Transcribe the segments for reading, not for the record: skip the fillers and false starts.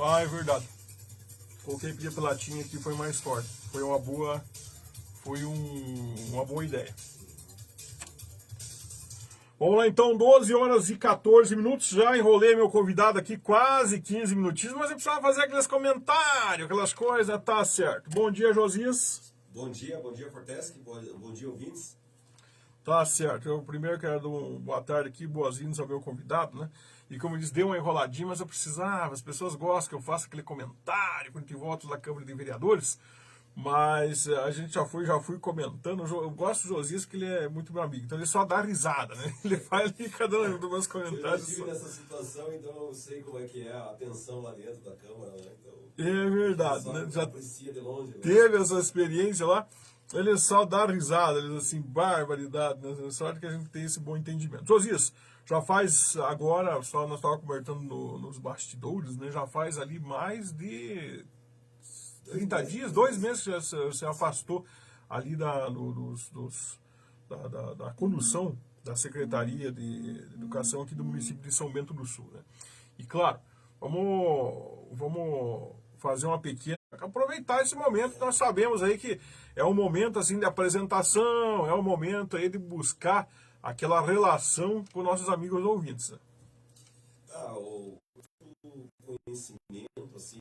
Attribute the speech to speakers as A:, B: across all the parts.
A: Ah, é verdade. Coloquei pia latinha aqui, foi mais forte. Foi uma boa ideia. Vamos lá então, 12 horas e 14 minutos. Já enrolei meu convidado aqui quase 15 minutinhos, mas eu precisava fazer aqueles comentários, aquelas coisas, tá certo. Bom dia, Josias.
B: Bom dia Fortesque, bom dia, ouvintes.
A: Tá certo. Eu primeiro quero dar uma boa tarde aqui, boas-vindas ao meu convidado, né? E como eu disse, deu uma enroladinha, mas eu precisava, as pessoas gostam que eu faça aquele comentário quando tem votos da Câmara de Vereadores. Mas a gente já fui comentando. Eu gosto do Josias porque ele é muito meu amigo, então ele só dá risada, né? Ele faz ali cada um dos meus comentários.
B: Eu já estive nessa situação, então eu sei como é que é a tensão lá dentro da Câmara, né? Então,
A: é verdade, né? Já
B: aprecia de longe, né?
A: teve essa experiência lá. Ele só dá risada, ele diz assim, barbaridade, né? Sorte que a gente tem esse bom entendimento. Josias, já faz agora, só nós estávamos conversando nos bastidores, né? Já faz ali mais de 30 dias, 2 meses que você afastou ali da condução da Secretaria de Educação aqui do município de São Bento do Sul, né? E claro, vamos fazer uma pequena, aproveitar esse momento. Nós sabemos aí que é um momento assim de apresentação, é um momento aí de buscar aquela relação com nossos amigos ouvintes, né?
B: O conhecimento assim,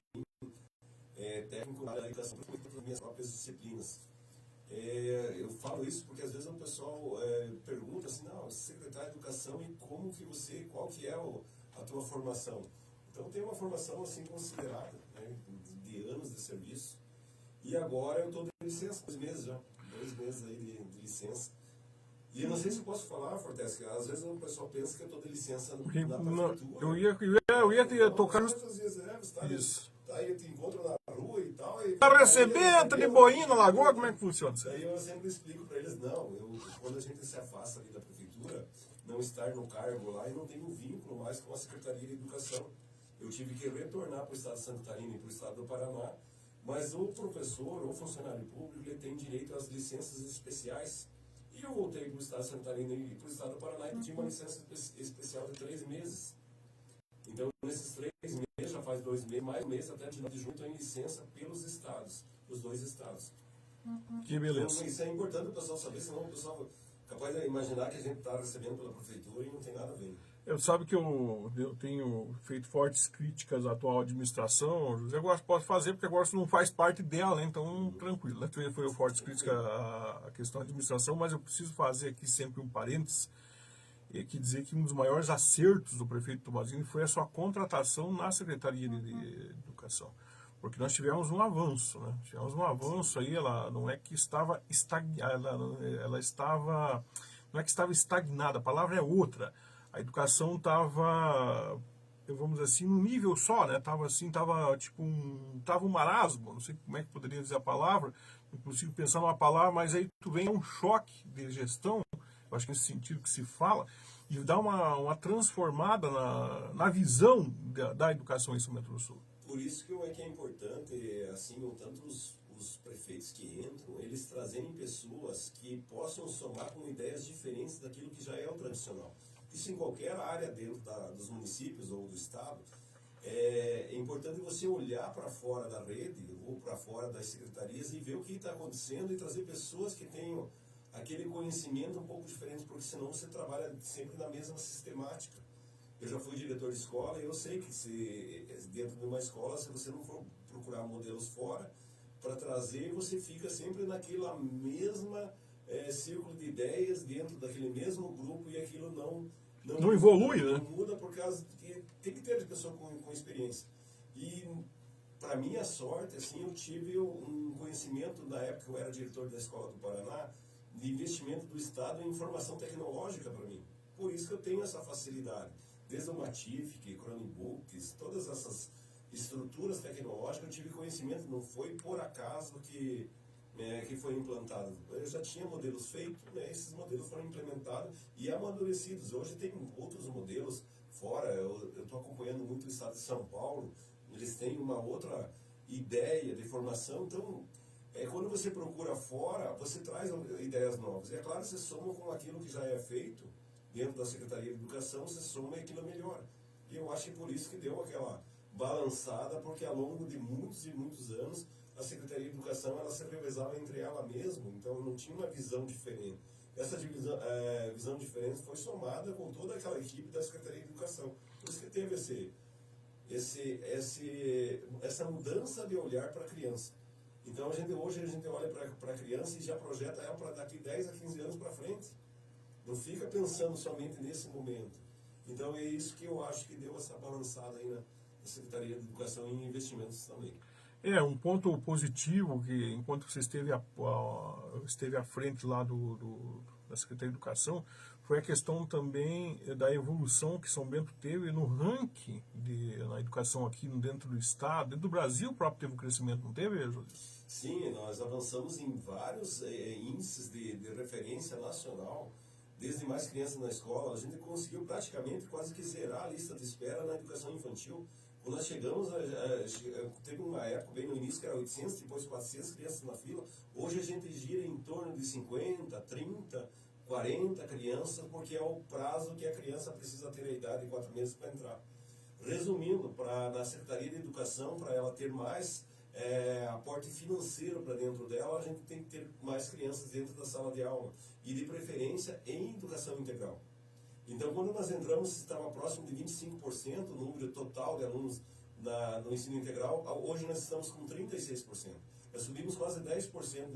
B: técnico da educação para minhas próprias disciplinas. Eu falo isso porque às vezes o pessoal pergunta assim, não, secretário de educação, e qual que é a tua formação? Então tem uma formação assim considerada, né, de anos de serviço, e agora eu estou de licença, 2 meses já, 2 meses aí de licença. E eu não sei se eu posso falar, Fortesque, às vezes o pessoal pensa que eu estou de licença na prefeitura.
A: Eu ia tocar
B: nos... Às vezes você tá
A: isso.
B: Aí eu te encontro na rua e tal.
A: Tá recebendo de boinha na lagoa, como é que funciona isso?
B: Daí eu sempre explico para eles, quando a gente se afasta ali da prefeitura, não estar no cargo lá e não tem um vínculo mais com a Secretaria de Educação. Eu tive que retornar para o Estado de Santa Catarina e para o Estado do Paraná, mas o professor ou funcionário público, ele tem direito às licenças especiais. E eu voltei para o Estado de Santa Catarina e para o Estado do Paraná e pedi uma licença especial de 3 meses. Então, nesses 3 meses, já faz 2 meses, mais um mês, até de junho, estou em licença pelos estados, os 2 estados.
A: Que beleza.
B: Então, isso é importante o pessoal saber, senão o pessoal é capaz de imaginar que a gente está recebendo pela prefeitura e não tem nada a ver.
A: Eu sabe que eu tenho feito fortes críticas à atual administração, José. Eu posso fazer porque agora isso não faz parte dela, né? Então tranquilo, né? Foi fortes críticas à questão da administração, mas eu preciso fazer aqui sempre um parênteses e que dizer que um dos maiores acertos do prefeito Tomazini foi a sua contratação na Secretaria de Educação. Porque nós tivemos um avanço, né? Tivemos um avanço aí, ela não é que estava estagnada, ela estava, não é que estava estagnada, a palavra é outra. A educação estava, vamos dizer assim, num nível só, né? Tava assim, tava um marasmo, não sei como é que poderia dizer a palavra, não consigo pensar numa palavra, mas aí tu vem um choque de gestão, eu acho que nesse sentido que se fala, e dá uma transformada na visão da educação em São Bento do Sul.
B: Por isso que é importante, assim, tanto os prefeitos que entram, eles trazerem pessoas que possam somar com ideias diferentes daquilo que já é o tradicional. Isso em qualquer área dentro dos municípios ou do estado. É importante você olhar para fora da rede ou para fora das secretarias e ver o que está acontecendo e trazer pessoas que tenham aquele conhecimento um pouco diferente, porque senão você trabalha sempre na mesma sistemática. Eu já fui diretor de escola e eu sei que dentro de uma escola, se você não for procurar modelos fora para trazer, você fica sempre naquela mesma círculo de ideias dentro daquele mesmo grupo, e aquilo não
A: evolui,
B: muda,
A: né?
B: Não muda por causa que tem que ter pessoa com experiência. E para minha sorte, assim, eu tive um conhecimento na época que eu era diretor da Escola do Paraná, de investimento do Estado em informação tecnológica para mim. Por isso que eu tenho essa facilidade. Desde o Matific, Chromebooks, todas essas estruturas tecnológicas, eu tive conhecimento, não foi por acaso que foi implantado. Eu já tinha modelos feitos, né, esses modelos foram implementados e amadurecidos. Hoje tem outros modelos fora, eu estou acompanhando muito o estado de São Paulo, eles têm uma outra ideia de formação, então quando você procura fora, você traz ideias novas. E é claro, você soma com aquilo que já é feito dentro da Secretaria de Educação, você soma e aquilo melhora. E eu acho que por isso que deu balançada, porque ao longo de muitos e muitos anos a Secretaria de Educação ela se revezava entre ela mesma, então não tinha uma visão diferente. Essa visão diferente foi somada com toda aquela equipe da Secretaria de Educação. Por isso que teve essa mudança de olhar para a criança. Então hoje a gente olha para a criança e já projeta ela para daqui 10 a 15 anos para frente. Não fica pensando somente nesse momento. Então é isso que eu acho que deu essa balançada aí na Secretaria de Educação e investimentos também.
A: Um ponto positivo que enquanto você esteve à frente lá da Secretaria de Educação foi a questão também da evolução que São Bento teve no ranking na educação aqui dentro do estado, dentro do Brasil o próprio teve um crescimento, não teve, José?
B: Sim, nós avançamos em vários índices de referência nacional, desde mais crianças na escola. A gente conseguiu praticamente quase que zerar a lista de espera na educação infantil. Quando nós chegamos, teve uma época bem no início que era 800, depois 400 crianças na fila. Hoje a gente gira em torno de 50, 30, 40 crianças, porque é o prazo que a criança precisa ter a idade de 4 meses para entrar. Resumindo, na Secretaria de Educação, para ela ter mais aporte financeiro para dentro dela, a gente tem que ter mais crianças dentro da sala de aula. E de preferência em educação integral. Então, quando nós entramos, estava próximo de 25% o número total de alunos no ensino integral. Hoje nós estamos com 36%. Nós subimos quase 10%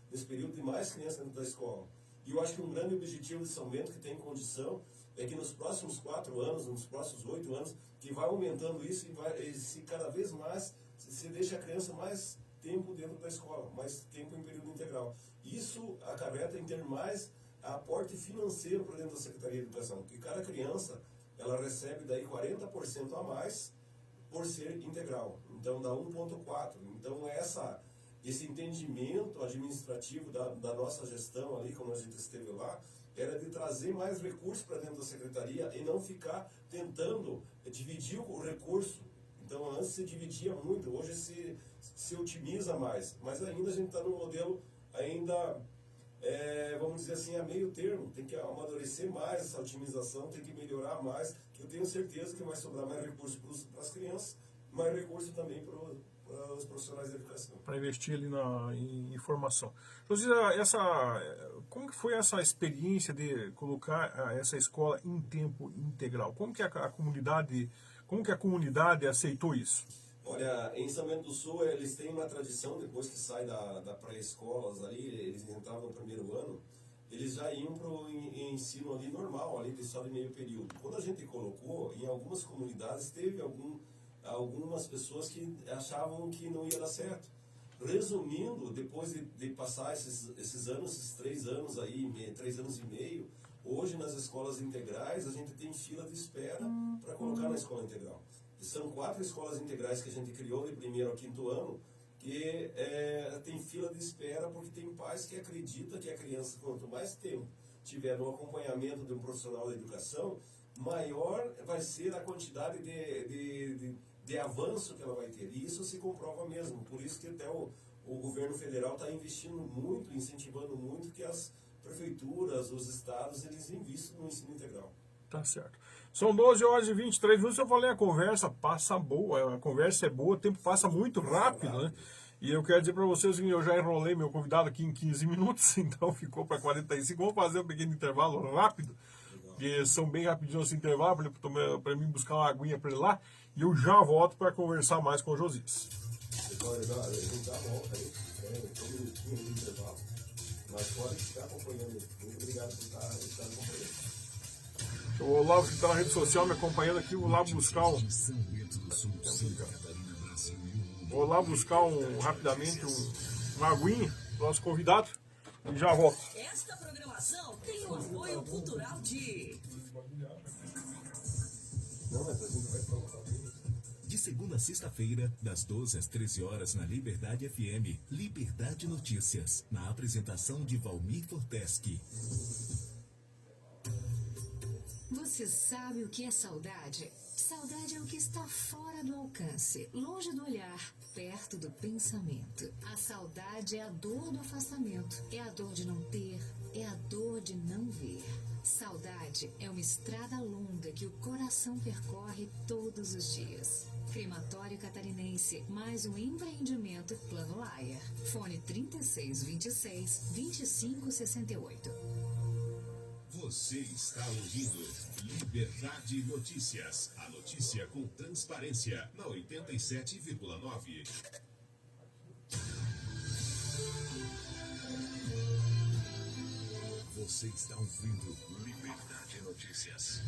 B: nesse período de mais crianças dentro da escola. E eu acho que um grande objetivo de São Bento, que tem condição, é que nos próximos 4 anos, nos próximos 8 anos, que vai aumentando isso e se cada vez mais se deixa a criança mais tempo dentro da escola, mais tempo em período integral. Isso acarreta em ter mais aporte financeiro para dentro da Secretaria de Educação, porque cada criança ela recebe daí 40% a mais por ser integral, então dá 1,4. Então esse entendimento administrativo da nossa gestão ali, quando a gente esteve lá, era de trazer mais recursos para dentro da Secretaria e não ficar tentando dividir o recurso. Então antes se dividia muito, hoje se otimiza mais, mas ainda a gente está num modelo ainda, vamos dizer assim, a meio termo. Tem que amadurecer mais essa otimização, tem que melhorar mais, que eu tenho certeza que vai sobrar mais recursos para as crianças, mais recursos também para os profissionais da educação.
A: Para investir ali em formação. José, como que foi essa experiência de colocar essa escola em tempo integral? Como que a comunidade aceitou isso?
B: Olha, em São Bento do Sul, eles têm uma tradição, depois que sai da pré-escolas ali, eles entravam no primeiro ano, eles já iam para o ensino ali normal, ali só de meio período. Quando a gente colocou, em algumas comunidades, teve algumas pessoas que achavam que não ia dar certo. Resumindo, depois de passar esses anos, esses 3 anos aí, 3 anos e meio, hoje nas escolas integrais a gente tem fila de espera para colocar na escola integral. São 4 escolas integrais que a gente criou de 1º ao 5º ano, que tem fila de espera porque tem pais que acreditam que a criança, quanto mais tempo tiver no acompanhamento de um profissional da educação, maior vai ser a quantidade de avanço que ela vai ter. E isso se comprova mesmo. Por isso que até o governo federal está investindo muito, incentivando muito que as prefeituras, os estados, eles investam no ensino integral.
A: Tá certo. São 12 horas e 23 minutos. Eu falei, a conversa passa boa, a conversa é boa, o tempo passa muito rápido, né? E eu quero dizer para vocês que eu já enrolei meu convidado aqui em 15 minutos, então ficou para 45. Vamos fazer um pequeno intervalo rápido, porque são bem rapidinho esse intervalo, para mim buscar uma aguinha para ele lá, e eu já volto para conversar mais com o Josias.
B: A gente já volta aí, um minutinho de intervalo, mas pode ficar acompanhando. Muito obrigado por estar acompanhando.
A: O Olavo que está na rede social me acompanhando aqui, vou lá buscar rapidamente uma aguinha para o nosso convidado e já volto.
C: Esta programação tem o apoio cultural de...
D: De segunda a sexta-feira, das 12 às 13 horas na Liberdade FM, Liberdade Notícias, na apresentação de Valmir Forteschi.
E: Você sabe o que é saudade? Saudade é o que está fora do alcance, longe do olhar, perto do pensamento. A saudade é a dor do afastamento, é a dor de não ter, é a dor de não ver. Saudade é uma estrada longa que o coração percorre todos os dias. Crematório Catarinense, mais um empreendimento Plano Laia. Fone 3626-2568.
D: Você está ouvindo Liberdade Notícias. A notícia com transparência na 87,9. Você está ouvindo Liberdade Notícias.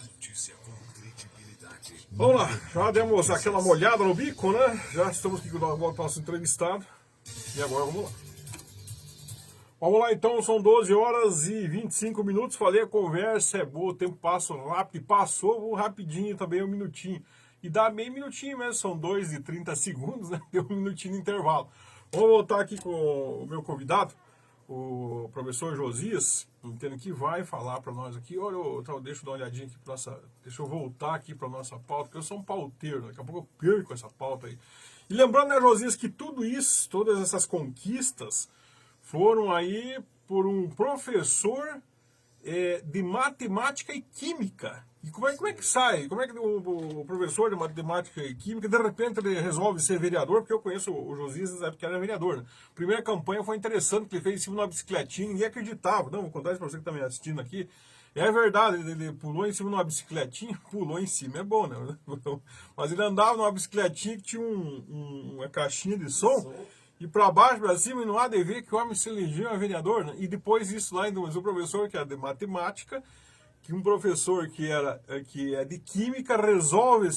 D: A notícia com credibilidade.
A: Vamos lá, já demos aquela molhada no bico, né? Já estamos aqui com o nosso entrevistado. E agora vamos lá. Vamos lá então, são 12 horas e 25 minutos. Falei, a conversa é boa, o tempo passa rápido. Passou rapidinho também, um minutinho. E dá meio minutinho mesmo, são 2 e 30 segundos, né? Deu um minutinho de intervalo. Vamos voltar aqui com o meu convidado, o professor Josias, entendo que vai falar para nós aqui. Olha, deixa eu dar uma olhadinha aqui para nossa. Deixa eu voltar aqui para nossa pauta, porque eu sou um pauteiro, daqui a pouco eu perco essa pauta aí. E lembrando, né, Josias, que tudo isso, todas essas conquistas, foram aí por um professor de matemática e química. E como é que sai? Como é que o professor de matemática e química, de repente, ele resolve ser vereador? Porque eu conheço o Josias na época que era vereador, né? A primeira campanha foi interessante, que ele fez em cima de uma bicicletinha, ninguém acreditava. Não, vou contar isso para você que está me assistindo aqui. É verdade, ele pulou em cima de uma bicicletinha, pulou em cima, é bom, né? Mas ele andava numa bicicletinha que tinha uma caixinha de som. E para baixo, para cima, e não há de ver que o homem se elegeu a vereador, né? E depois isso lá, mas o professor que era de matemática, que um professor que é de química resolve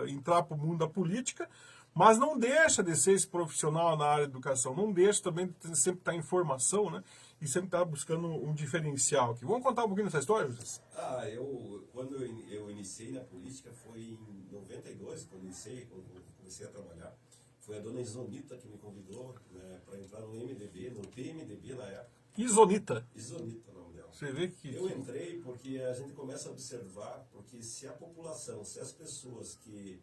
A: entrar para o mundo da política, mas não deixa de ser esse profissional na área de educação, não deixa também de sempre estar em formação, né? E sempre estar buscando um diferencial aqui. Vamos contar um pouquinho dessa história, José?
B: Quando eu iniciei na política, foi em 92, quando comecei a trabalhar. Foi a dona Isonita que me convidou, né, para entrar no PMDB na época.
A: Isonita.
B: Isonita, o nome dela.
A: Você vê que...
B: Eu entrei porque a gente começa a observar, porque se a população, se as pessoas que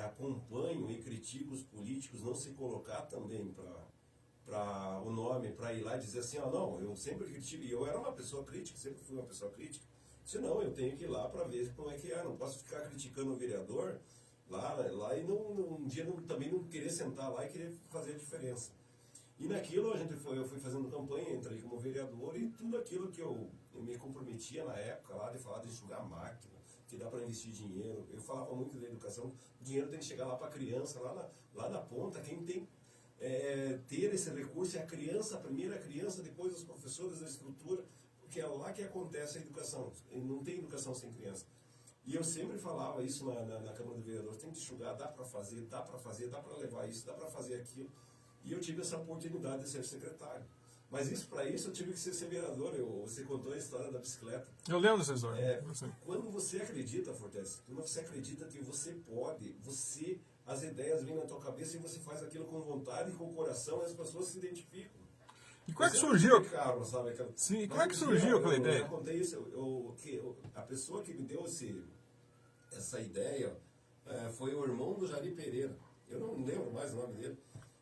B: acompanham e criticam os políticos não se colocar também para o nome, para ir lá e dizer assim, não, eu sempre critico, e eu era uma pessoa crítica, sempre fui uma pessoa crítica, disse, não, eu tenho que ir lá para ver como é que é, não posso ficar criticando o vereador lá e um dia também não querer sentar lá e querer fazer a diferença. E naquilo eu fui fazendo campanha, entrei como vereador e tudo aquilo que eu me comprometia na época lá de falar de enxugar máquina, que dá para investir dinheiro. Eu falava muito da educação, o dinheiro tem que chegar lá para a criança, lá na ponta, quem tem ter esse recurso é a criança, a primeira criança, depois os professores, a estrutura, porque é lá que acontece a educação. Não tem educação sem criança. E eu sempre falava isso na Câmara de Vereadores, tem que enxugar, dá para fazer, dá para levar isso, dá para fazer aquilo. E eu tive essa oportunidade de ser secretário. Mas para isso eu tive que ser vereador. Você contou a história da bicicleta.
A: Eu lembro dessa história.
B: Quando você acredita, Fortes, quando você acredita que você pode, as ideias vêm na tua cabeça e você faz aquilo com vontade e com coração, e as pessoas se identificam.
A: E como é que surgiu?
B: Carro, sabe?
A: Sim, como é que surgiu aquela ideia?
B: Eu já contei isso. A pessoa que me deu essa ideia foi o irmão do Jari Pereira. Eu não lembro mais o nome dele.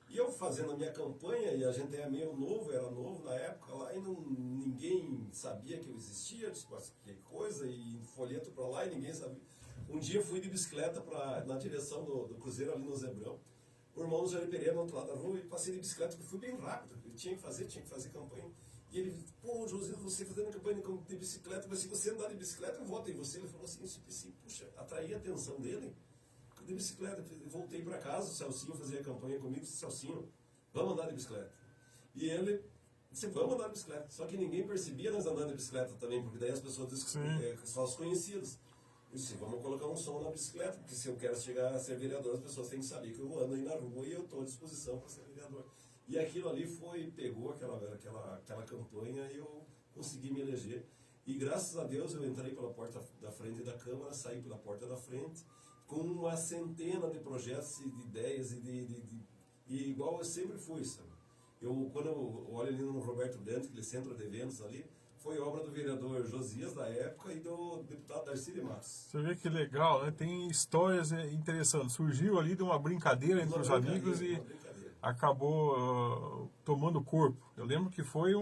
B: E eu fazendo a minha campanha, e a gente era novo na época lá, e ninguém sabia que eu existia, que coisa, e folheto para lá, e ninguém sabia. Um dia eu fui de bicicleta na direção do Cruzeiro ali no Zebrão. O irmão do Jari Pereira no outro lado da rua, e passei de bicicleta, porque fui bem rápido, eu tinha que fazer campanha. E ele, José, você fazendo campanha de bicicleta, mas se você andar de bicicleta, eu voto em você. Ele falou assim, puxa, atraí a atenção dele. De bicicleta, voltei para casa, o Celcinho fazia campanha comigo, disse, Celcinho, vamos andar de bicicleta. E ele disse, vamos andar de bicicleta. Só que ninguém percebia nós andando de bicicleta também, porque daí as pessoas só os conhecidos. Eu disse, vamos colocar um som na bicicleta, porque se eu quero chegar a ser vereador, as pessoas têm que saber que eu ando aí na rua e eu estou à disposição para ser vereador. E aquilo ali pegou aquela campanha e eu consegui me eleger. E graças a Deus eu entrei pela porta da frente da Câmara, saí pela porta da frente, com uma centena de projetos e de ideias e igual eu sempre fui, sabe? Quando eu olho ali no Roberto Dante, aquele centro de eventos ali, foi obra do vereador Josias da época e do deputado Darcy de Matos.
A: Você vê que legal, né? Tem histórias interessantes. Surgiu ali de uma brincadeira entre os amigos e
B: Uma brincadeira.
A: acabou tomando corpo. Eu lembro que foi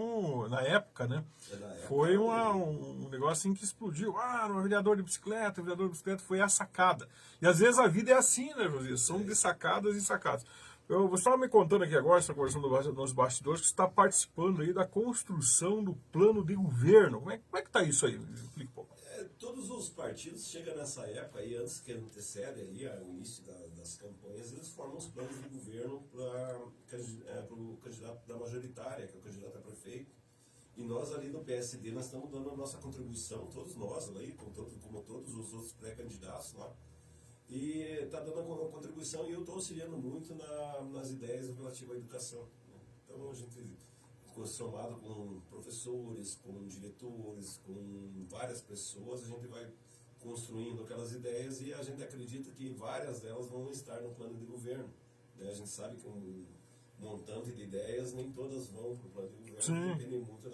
A: na época, né?
B: Na época,
A: Foi um negócio assim que explodiu. No vereador de bicicleta, o vereador de bicicleta foi a sacada. E às vezes a vida é assim, né, José? São de sacadas e sacadas. Você estava me contando aqui agora, você está conversando nos bastidores, que você está participando aí da construção do plano de governo. Como é que está isso aí? Explica um pouco.
B: Todos os partidos chegam nessa época aí, antes que antecede ali o início das campanhas, eles formam os planos de governo para o candidato da majoritária, que é o candidato a prefeito. E nós ali do PSD, nós estamos dando a nossa contribuição, todos nós ali, como todos os outros pré-candidatos lá. E está dando uma contribuição e eu estou auxiliando muito nas ideias relativas à educação. Né? Então a gente, somado com professores, com diretores, com várias pessoas, a gente vai construindo aquelas ideias e a gente acredita que várias delas vão estar no plano de governo. Né? A gente sabe que um montante de ideias, nem todas vão para o plano de governo,
A: Sim.
B: depende muito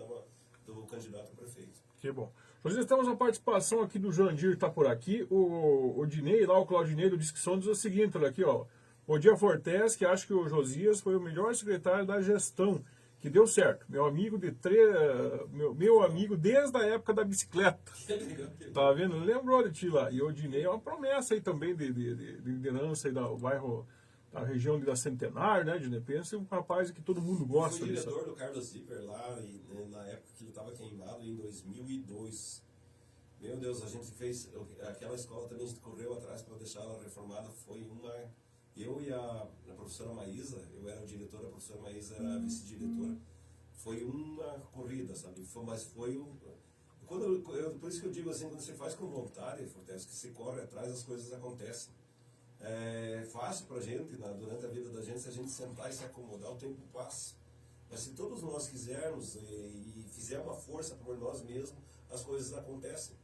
B: do candidato a prefeito.
A: Que bom. Nós temos a participação aqui do Jandir, está por aqui. O Dinei, lá o Claudinei do Disque Som, diz o seguinte, olha aqui, ó. Bom dia, Fortes, que acha que o Josias foi o melhor secretário da gestão, que deu certo. Meu amigo meu amigo desde a época da bicicleta. Tá vendo? Lembrou de ti lá. E o Dinei é uma promessa aí também de liderança aí do bairro, da região da Centenário, né, de Nepense, um rapaz que todo mundo gosta.
B: Eu fui diretor do Carlos Zipper lá, na época que ele estava queimado, em 2002. Meu Deus, a gente fez, aquela escola também, a gente correu atrás para deixar ela reformada, foi eu e a professora Maísa, eu era o diretor, a professora Maísa era a vice-diretora, foi uma corrida, sabe, mas foi por isso que eu digo assim, quando você faz com vontade, Fortes, que você corre atrás, as coisas acontecem. É fácil para a gente, durante a vida da gente, se a gente sentar e se acomodar, o tempo passa. Mas se todos nós quisermos e fizer uma força por nós mesmos, as coisas acontecem.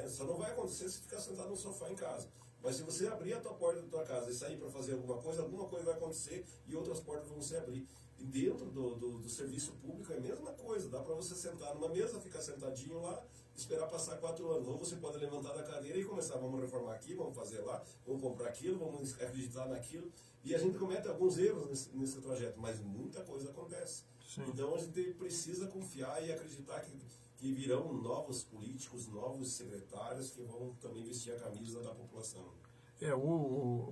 B: Só não vai acontecer se ficar sentado no sofá em casa. Mas se você abrir a tua porta da tua casa e sair para fazer alguma coisa vai acontecer e outras portas vão se abrir. E dentro do serviço público é a mesma coisa. Dá para você sentar numa mesa, ficar sentadinho lá, esperar passar 4 anos. Ou você pode levantar da cadeira e começar, vamos reformar aqui, vamos fazer lá, vamos comprar aquilo, vamos acreditar naquilo. E a gente comete alguns erros nesse trajeto, mas muita coisa acontece. Sim. Então a gente precisa confiar e acreditar que virão novos políticos, novos secretários que vão também vestir a camisa da população.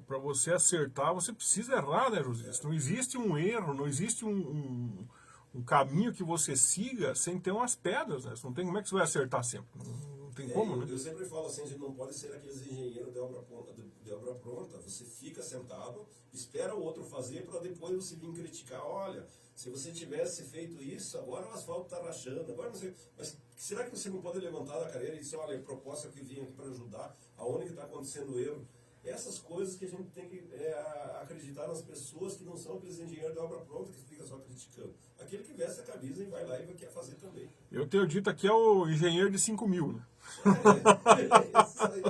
A: Para você acertar, você precisa errar, né, José? Não existe um erro, não existe um caminho que você siga sem ter umas pedras, né? Não tem como é que você vai acertar sempre. Não tem como, né?
B: Eu sempre falo assim, a gente não pode ser aqueles engenheiros de obra pronta. Você fica sentado, espera o outro fazer para depois você vir criticar. Olha, se você tivesse feito isso, agora o asfalto está rachando, agora não sei. Mas será que você não pode levantar da cadeira e dizer, olha, a proposta que eu vim aqui para ajudar, aonde que está acontecendo o erro? Essas coisas que a gente tem que acreditar nas pessoas que não são aqueles engenheiros de obra pronta que fica só criticando. Aquele que veste a camisa e vai lá e quer fazer também.
A: Eu tenho dito aqui é o engenheiro de 5.000, né?
B: Isso aí.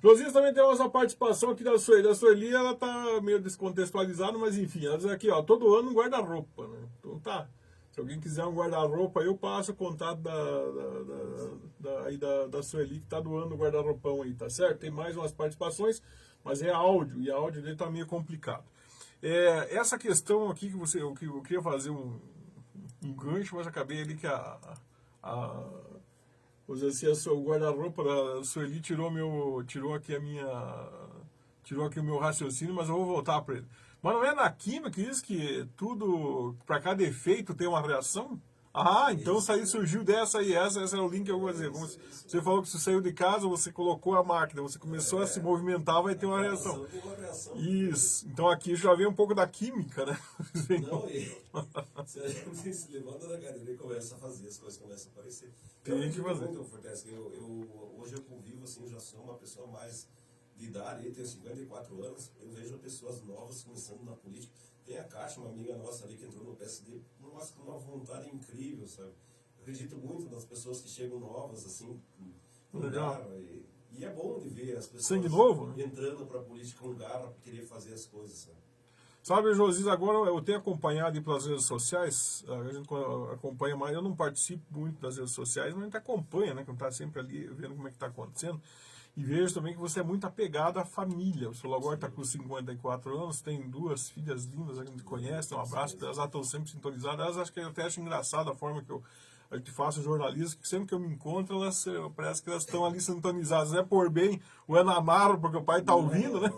A: Josias também tem a nossa participação aqui da Sueli, ela tá meio descontextualizada, mas enfim, ela diz aqui, ó, todo ano um guarda-roupa, né? Então tá. Se alguém quiser um guarda-roupa, eu passo o contato da Sueli, que está doando o guarda-roupão aí, tá certo? Tem mais umas participações, mas é áudio, e a áudio dele tá meio complicado. Essa questão aqui que eu queria fazer um gancho, mas acabei ali que o guarda-roupa da Sueli tirou aqui o meu raciocínio, mas eu vou voltar para ele. Mas não é na química que diz que tudo, para cada efeito tem uma reação? Então surgiu dessa e esse é o link que eu vou dizer. Você falou que você saiu de casa, você colocou a máquina, você começou a se movimentar, vai ter uma reação. Isso. Então aqui já vem um pouco da química, né?
B: Não, se a gente se levanta da cadeira e começa a fazer, as coisas começam a aparecer.
A: Tem que fazer.
B: Hoje eu convivo, assim, já sou uma pessoa mais de idade, eu tenho 54 anos, eu vejo pessoas novas começando na política. Tem a Kátia, uma amiga nossa ali que entrou no PSD, nossa, com uma vontade incrível, sabe? Eu acredito muito nas pessoas que chegam novas, assim, com garra. E é bom de ver as pessoas
A: sangue novo, né?
B: Entrando para a política com garra para querer fazer as coisas, sabe?
A: Sabe, Josias, agora eu tenho acompanhado aí pelas redes sociais, a gente acompanha mais, eu não participo muito das redes sociais, mas a gente acompanha, né, que está sempre ali vendo como é que está acontecendo, e vejo também que você é muito apegado à família. Você falou agora está com 54 anos, tem 2 filhas lindas, a gente conhece, um abraço, elas já estão sempre sintonizadas, elas acho que eu até acho engraçado a forma que a gente faz o jornalismo, que sempre que eu me encontro, elas parece que elas estão ali sintonizadas, não é por bem, ou é na marra, porque o pai está ouvindo, né?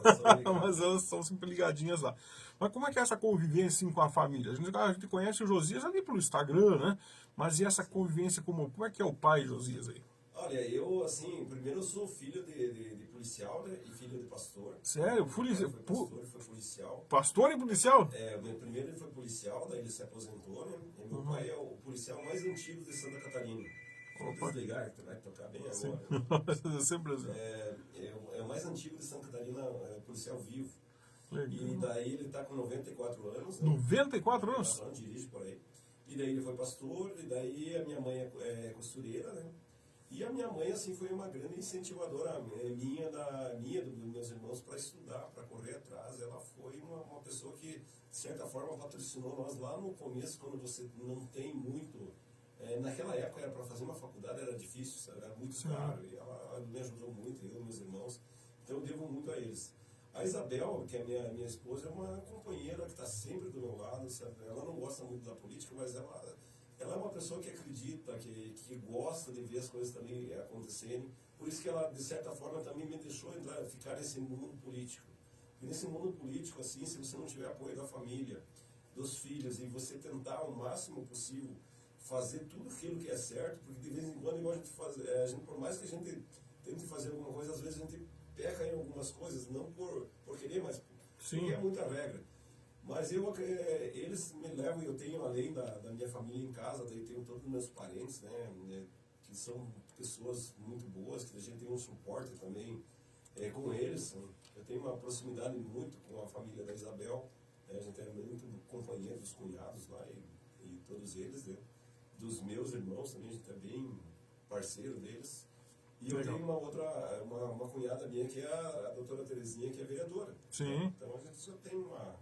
A: Mas elas estão sempre ligadinhas lá. Mas como é que é essa convivência assim, com a família? A gente conhece o Josias ali pelo Instagram, né? Mas e essa convivência como é que é o pai, Josias, aí?
B: Olha, eu, assim, primeiro eu sou filho de policial, né, e filho de pastor.
A: Sério?
B: Meu pai foi pastor e foi policial.
A: Pastor e policial?
B: O meu primeiro ele foi policial, daí ele se aposentou, né? E meu pai é o policial mais antigo de Santa Catarina. Vou desligar, que tu vai tocar bem agora. Né?
A: Sempre assim.
B: É o mais antigo de Santa Catarina, policial vivo.
A: Legal.
B: E daí ele está com 94 anos. Né?
A: 94 anos?
B: Dirige por aí. E daí ele foi pastor, e daí a minha mãe é costureira, né? E a minha mãe, assim, foi uma grande incentivadora minha, dos meus irmãos, para estudar, para correr atrás. Ela foi uma pessoa que, de certa forma, patrocinou nós lá no começo, quando você não tem muito... naquela época, era para fazer uma faculdade, era difícil, sabe? Era muito caro. E ela me ajudou muito, eu e meus irmãos. Então, eu devo muito a eles. A Isabel, que é minha esposa, é uma companheira que está sempre do meu lado, sabe? Ela não gosta muito da política, mas ela é uma pessoa que acredita, que gosta de ver as coisas também acontecerem. Por isso que ela, de certa forma, também me deixou ficar nesse mundo político. E nesse mundo político, assim, se você não tiver apoio da família, dos filhos, e você tentar o máximo possível fazer tudo aquilo que é certo, porque de vez em quando, igual a gente, por mais que a gente tente fazer alguma coisa, às vezes a gente peca em algumas coisas, não por querer, mas porque é muita regra. Mas eles me levam, eu tenho, além da minha família em casa, daí tenho todos os meus parentes, né, que são pessoas muito boas, que a gente tem um suporte também com eles. Eu tenho uma proximidade muito com a família da Isabel, a gente é muito companheiro dos cunhados lá, e todos eles, né, dos meus irmãos também, a gente é bem parceiro deles. E eu tenho uma cunhada minha, que é a doutora Terezinha, que é vereadora.
A: Sim.
B: Então a gente só tem uma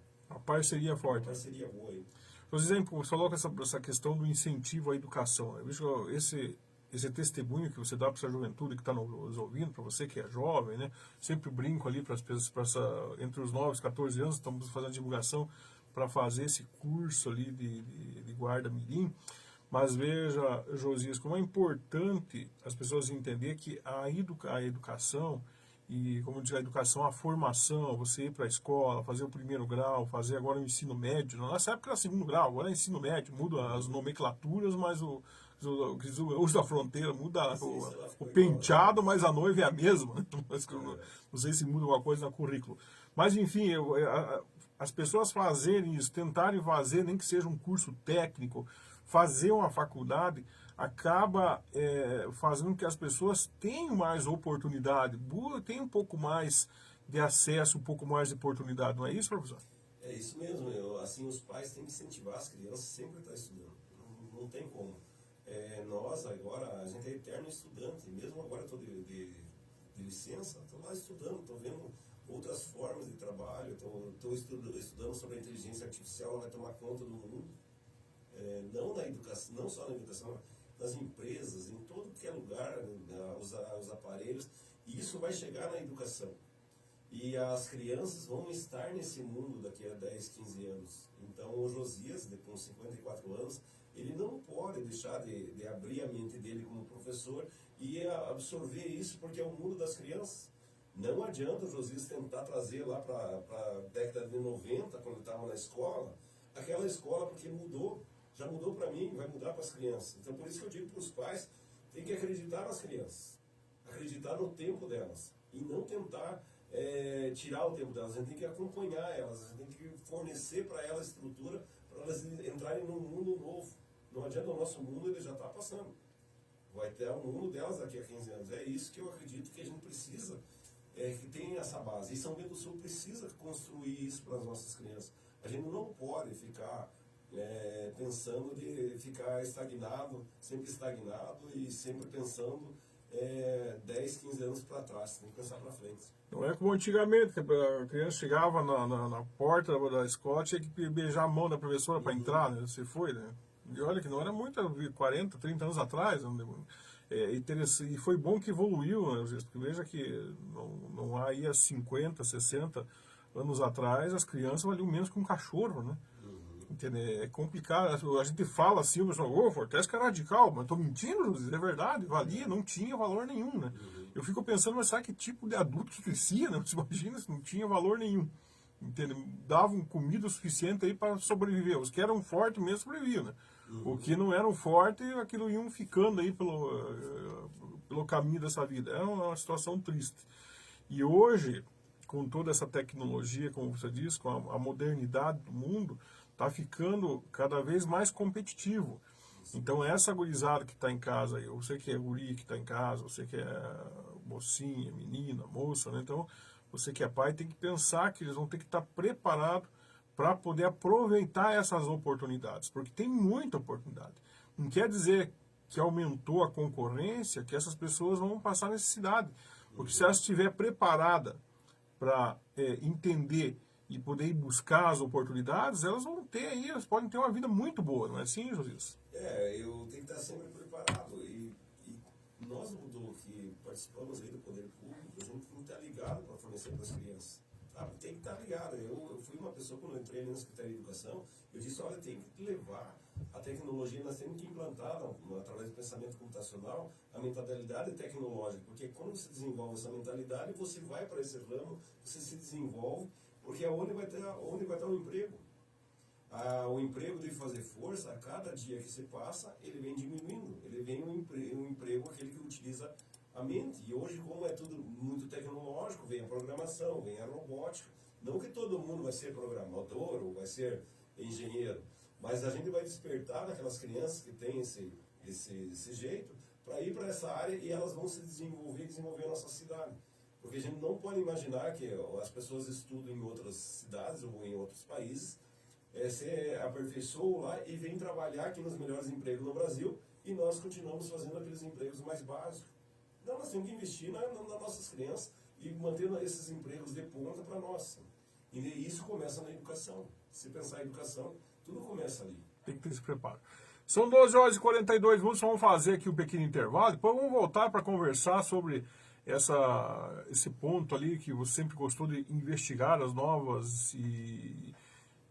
A: parceria forte.
B: Uma parceria boa aí.
A: Por exemplo, você coloca essa questão do incentivo à educação. Eu vejo esse testemunho que você dá para essa juventude que está nos ouvindo, para você que é jovem, né? Sempre brinco ali para as pessoas, entre os 9 e 14 anos, estamos fazendo divulgação para fazer esse curso ali de guarda mirim. Mas veja, Josias, como é importante as pessoas entenderem que a educação, e como diz a educação, a formação, você ir para a escola, fazer o primeiro grau, fazer agora o ensino médio. Nessa época era segundo grau, agora é ensino médio, muda as nomenclaturas, mas o uso da fronteira muda o penteado, mas a noiva é a mesma. Né? Não sei se muda alguma coisa no currículo. Mas, enfim, as pessoas fazerem isso, tentarem fazer, nem que seja um curso técnico, fazer uma faculdade, acaba fazendo com que as pessoas tenham mais oportunidade, tenham um pouco mais de acesso, um pouco mais de oportunidade. Não é isso, professor?
B: É isso mesmo. Assim, os pais têm que incentivar as crianças sempre a estar estudando. Não tem como. Nós, agora, a gente é eterno estudante. Mesmo agora eu estou de licença, estou lá estudando, estou vendo outras formas de trabalho, estou estudando sobre a inteligência artificial, ela vai tomar conta do mundo. Não na educação, não só na educação, nas empresas, em todo que é lugar, os aparelhos, e isso vai chegar na educação. E as crianças vão estar nesse mundo daqui a 10, 15 anos. Então o Josias, com 54 anos, ele não pode deixar de abrir a mente dele como professor e absorver isso, porque é o mundo das crianças. Não adianta o Josias tentar trazer lá para a década de 90, quando ele estava na escola, aquela escola, porque mudou. Já mudou para mim, vai mudar para as crianças. Então, por isso que eu digo para os pais, tem que acreditar nas crianças. Acreditar no tempo delas. E não tentar tirar o tempo delas. A gente tem que acompanhar elas. A gente tem que fornecer para elas estrutura para elas entrarem num mundo novo. Não adianta, o nosso mundo ele já está passando. Vai ter um mundo delas daqui a 15 anos. É isso que eu acredito que a gente precisa, que tenha essa base. E São Bento do Sul precisa construir isso para as nossas crianças. A gente não pode ficar... pensando de ficar estagnado, sempre estagnado e sempre pensando 10, 15 anos para trás, tem que pensar para frente.
A: Não é como antigamente, que a criança chegava na porta da escola, tinha que beijar a mão da professora para entrar, né? Você foi, né? E olha que não era muito, 40, 30 anos atrás. E foi bom que evoluiu, né? Porque veja que não há aí há 50, 60 anos atrás, as crianças valiam menos que um cachorro, né? É complicado, a gente fala assim, o pessoal, ô, Fortesca é radical, mas tô mentindo, José, é verdade, valia, não tinha valor nenhum, né? Eu fico pensando, mas sabe que tipo de adulto que crescia, né? Você imagina, não tinha valor nenhum, entende? Davam comida suficiente aí para sobreviver, os que eram fortes mesmo sobreviviam, né? Os que não eram fortes, aquilo iam ficando aí pelo caminho dessa vida, é uma situação triste. E hoje, com toda essa tecnologia, como você disse, com a modernidade do mundo, está ficando cada vez mais competitivo. Então essa gurizada que está em casa, eu sei que é guri que está em casa, você que é mocinha, menina, moça, né? Então você que é pai tem que pensar que eles vão ter que estar preparados para poder aproveitar essas oportunidades, porque tem muita oportunidade. Não quer dizer que aumentou a concorrência, que essas pessoas vão passar necessidade, porque se ela estiver preparada para entender e poder ir buscar as oportunidades, elas vão ter aí, elas podem ter uma vida muito boa, não é assim, Josias?
B: Eu tenho que estar sempre preparado. E nós que participamos aí do poder público, a gente tem que estar ligado para fornecer para as crianças. Sabe? Tem que estar ligado. Eu fui uma pessoa, quando eu entrei na Secretaria de Educação, eu disse, olha, tem que levar a tecnologia, nós temos que implantar, através do pensamento computacional, a mentalidade tecnológica, porque quando você desenvolve essa mentalidade, você vai para esse ramo, você se desenvolve, porque onde vai estar o emprego? O emprego deve fazer força, a cada dia que se passa, ele vem diminuindo. Ele vem um emprego aquele que utiliza a mente. E hoje, como é tudo muito tecnológico, vem a programação, vem a robótica. Não que todo mundo vai ser programador ou vai ser engenheiro, mas a gente vai despertar naquelas crianças que têm esse jeito para ir para essa área e elas vão se desenvolver a nossa cidade. Porque a gente não pode imaginar que as pessoas estudam em outras cidades ou em outros países, se aperfeiçoam lá e vêm trabalhar aqui nos melhores empregos no Brasil e nós continuamos fazendo aqueles empregos mais básicos. Não, nós temos que investir nas nossas crianças e mantendo esses empregos de ponta para nós. E isso começa na educação. Se pensar em educação, tudo começa ali.
A: Tem que ter esse preparo. São 12 horas e 42 minutos, vamos fazer aqui um pequeno intervalo, depois vamos voltar para conversar sobre esse ponto ali que você sempre gostou de investigar, as novas e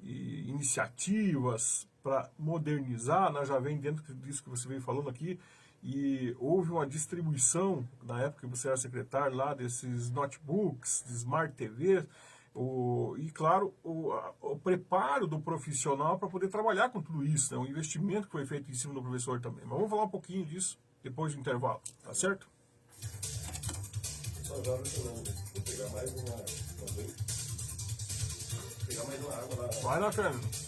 A: iniciativas para modernizar, né? Já vem dentro disso que você veio falando aqui, e houve uma distribuição, na época que você era secretário lá, desses notebooks, de Smart TV, e claro, o preparo do profissional para poder trabalhar com tudo isso, né? O investimento que foi feito em cima do professor também. Mas vamos falar um pouquinho disso depois do intervalo, tá certo?
B: Só agora vou pegar mais uma água lá.
A: Vai na câmera.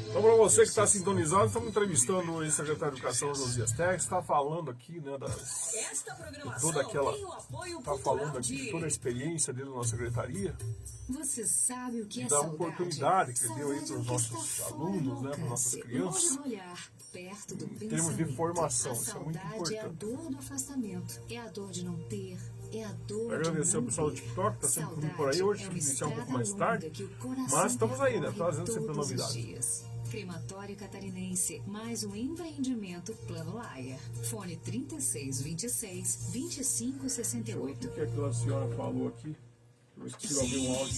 A: Então, para você que está sintonizado, estamos entrevistando o ex-secretário de Educação, Josias Tex, está falando aqui, né,
C: Esta programação
A: toda aquela,
C: tem o apoio
A: está
C: cultural
A: falando aqui de toda a experiência dele na secretaria,
E: Você sabe o que é
A: da
E: saudade?
A: oportunidade que deu aí
E: Saudade
A: para
E: é
A: os
E: o que
A: nossos
E: está fora
A: alunos,
E: do
A: né, para as nossas
E: alcance,
A: crianças,
E: longe do olhar, perto do
A: em termos de
E: pensamento.
A: formação.
E: A
A: Isso é muito
E: saudade é a
A: importante.
E: dor do afastamento, é a dor de não ter, é a dor
A: Agradecer
E: de
A: ao
E: não
A: pessoal do
E: ter.
A: TikTok, que está sempre comigo
E: Saudade
A: por aí. Hoje
E: é
A: tive
E: uma
A: que iniciar um pouco
E: estrada
A: mais
E: longa
A: tarde,
E: que o coração
A: mas estamos aí, né,
E: percorre
A: trazendo sempre
E: todos os
A: novidades.
E: dias. Crematório Catarinense, mais um empreendimento Plano Laia. Fone 3626 2568.
A: O que aquela senhora falou aqui? Eu esqueci de ouvir um áudio.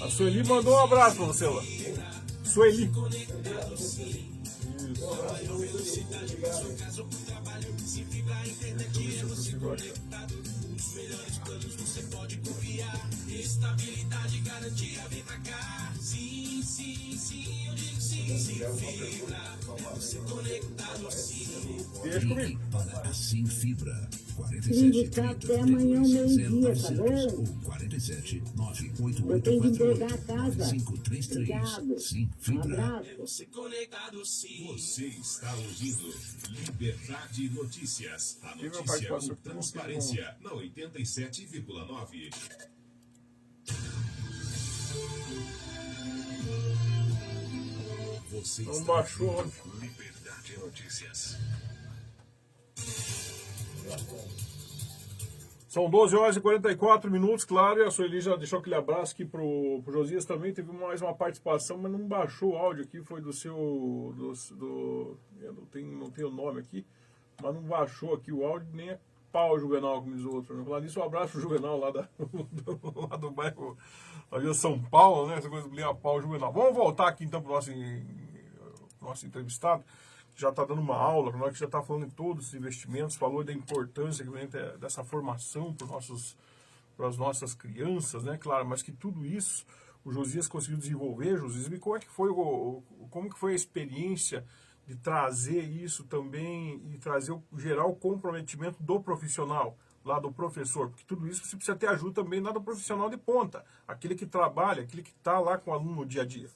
A: A Sueli mandou um abraço pra você lá. Sueli. Deixa comigo.
D: Para a Sim Fibra.
F: Indicar até amanhã ao meio-dia, tá bom?
D: Ou 47 988
F: Eu tenho que entregar a casa.
D: 533.
F: Obrigado.
D: Sim
F: Um
D: Fibra.
F: abraço.
D: Você está ouvindo Liberdade Notícias. A
A: Tive uma
D: notícia
A: participação
D: com transparência na 87,9. Você
A: Não
D: está
A: baixou
D: ouvindo
A: ontem.
D: Liberdade Notícias.
A: São 12 horas e 44 minutos, claro, e a Sueli já deixou aquele abraço aqui pro Josias também, teve mais uma participação, mas não baixou o áudio aqui, foi do seu, eu não tenho o nome aqui, mas não baixou aqui o áudio, nem é pau Juvenal, como diz o outro. Né? Falar nisso, um abraço pro Juvenal lá do bairro, ali São Paulo, né, essa coisa de a pau Juvenal. Vamos voltar aqui então pro nosso entrevistado, já está dando uma aula para nós, que já está falando de todos os investimentos, falou da importância que vem dessa formação para as nossas crianças, né, claro, mas que tudo isso o Josias conseguiu desenvolver. Josias, e como é que foi como que foi a experiência de trazer isso também e gerar o comprometimento do profissional, lá do professor, porque tudo isso você precisa ter ajuda também lá do profissional de ponta, aquele que trabalha, aquele que está lá com o aluno no dia a dia.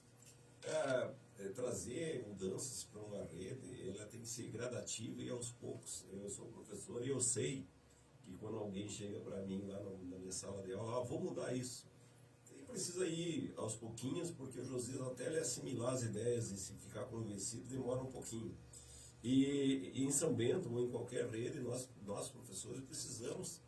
B: Trazer mudanças para uma rede, ela tem que ser gradativa e aos poucos. Eu sou professor e eu sei que quando alguém chega para mim lá na minha sala de aula, vou mudar isso. E precisa ir aos pouquinhos, porque o Josias, até ele assimilar as ideias e se ficar convencido, demora um pouquinho. E em São Bento, ou em qualquer rede, nós professores precisamos